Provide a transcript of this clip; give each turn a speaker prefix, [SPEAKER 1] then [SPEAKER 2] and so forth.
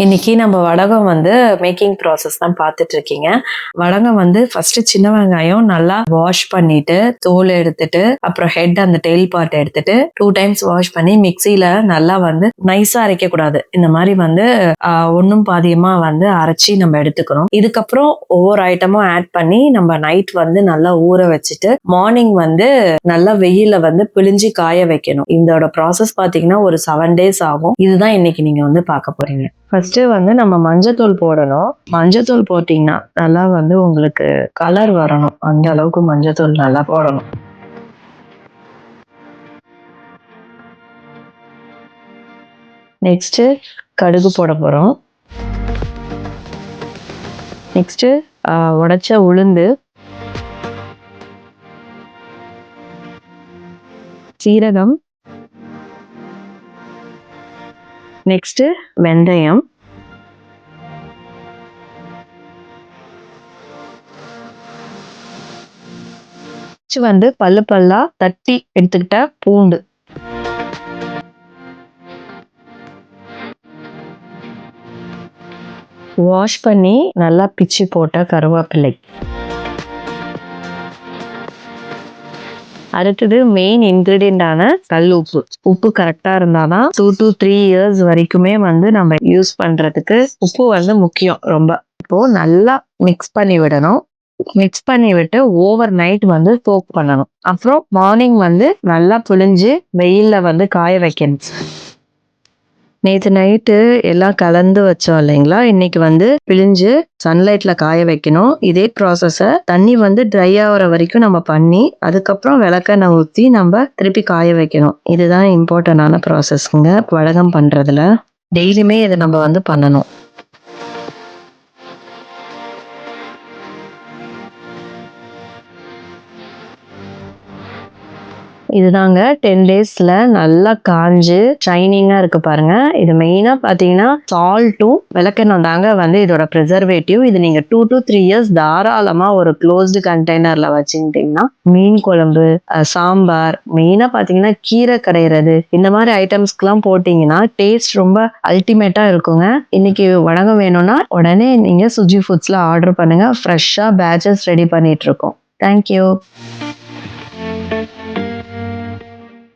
[SPEAKER 1] இன்னைக்கு நம்ம வடகம் வந்து மேக்கிங் ப்ராசஸ் தான் பார்த்துட்டு இருக்கீங்க. வடகம் வந்து ஃபர்ஸ்ட் சின்ன வெங்காயம் நல்லா வாஷ் பண்ணிட்டு தோல் எடுத்துட்டு அப்புறம் ஹெட் அந்த டெயில் பார்ட் எடுத்துட்டு 2 டைம்ஸ் வாஷ் பண்ணி மிக்சியில நல்லா வந்து நைஸா அரைக்க கூடாது. இந்த மாதிரி வந்து ஒன்னும் பாதியமா வந்து அரைச்சி நம்ம எடுத்துக்கணும். இதுக்கப்புறம் ஒவ்வொரு ஐட்டமும் ஆட் பண்ணி நம்ம நைட் வந்து நல்லா ஊற வச்சுட்டு மார்னிங் வந்து நல்லா வெயில வந்து பிழிஞ்சு காய வைக்கணும். இதோட ப்ராசஸ் பாத்தீங்கன்னா ஒரு 7 days ஆகும். இதுதான் இன்னைக்கு நீங்க வந்து பார்க்க போறீங்க. ஃபர்ஸ்ட் வந்து நம்ம மஞ்சத்தூள் போடணும். மஞ்சத்தூள் போட்டீங்கன்னா நல்லா வந்து உங்களுக்கு கலர் வரணும். அந்த அளவுக்கு மஞ்சத்தூள் நல்லா போடணும். நெக்ஸ்ட் கடுகு போட போறோம். நெக்ஸ்ட் உடைச்ச உளுந்து, சீரகம், நெக்ஸ்ட் வெந்தயம், வந்து பல்லு பல்லா தட்டி எடுத்துக்கிட்ட பூண்டு, வாஷ் பண்ணி நல்லா பிச்சு போட்ட கருவேப்பிலை, அடுத்தது மெயின் இன்கிரீடியண்டான கல் உப்பு. உப்பு கரெக்டா இருந்தாதான் 2 to 3 years வரைக்குமே வந்து நம்ம யூஸ் பண்றதுக்கு உப்பு வந்து முக்கியம் ரொம்ப. இப்போ நல்லா மிக்ஸ் பண்ணி விடணும். மிக்ஸ் பண்ணி விட்டு ஓவர் நைட் வந்து சோக் பண்ணணும். அப்புறம் மார்னிங் வந்து நல்லா புழிஞ்சு வெயில்ல வந்து காய வைக்கணும். நேற்று நைட்டு எல்லாம் கலந்து வச்சோம் இல்லைங்களா, இன்னைக்கு வந்து பிழிஞ்சு சன்லைட்ல காய வைக்கணும். இதே ப்ராசஸை தண்ணி வந்து ட்ரை ஆகிற வரைக்கும் நம்ம பண்ணி அதுக்கப்புறம் விளக்கெண்ணெய் ஊற்றி நம்ம திருப்பி காய வைக்கணும். இதுதான் இம்பார்ட்டண்டான ப்ராசஸ்ங்க வடகம் பண்றதுல. டெய்லியுமே இதை நம்ம வந்து பண்ணணும். இதுதாங்க 10 daysல நல்லா காஞ்சு ஷைனிங்கா இருக்கு பாருங்க. இது மெயினா பாத்தீங்கன்னா சால்ட்டும் விளக்கெண்ணெய் தாங்க வந்து இதோட ப்ரிசர்வேட்டிவ். இது நீங்க 2 to 3 years தாராளமா ஒரு க்ளோஸ்டு கண்டெய்னர்ல வச்சுக்கிட்டீங்கன்னா மீன் குழம்பு, சாம்பார், மெயினா பாத்தீங்கன்னா கீரை கடையிறது இந்த மாதிரி ஐட்டம்ஸ்க்குலாம் போட்டீங்கன்னா டேஸ்ட் ரொம்ப அல்டிமேட்டா இருக்குங்க. இன்னைக்கு வடகம் வேணும்னா உடனே நீங்க சுஜி ஃபுட்ஸ்ல ஆர்டர் பண்ணுங்க. ஃப்ரெஷ்ஷா பேட்சஸ் ரெடி பண்ணிட்டு இருக்கோம். தேங்க்யூ.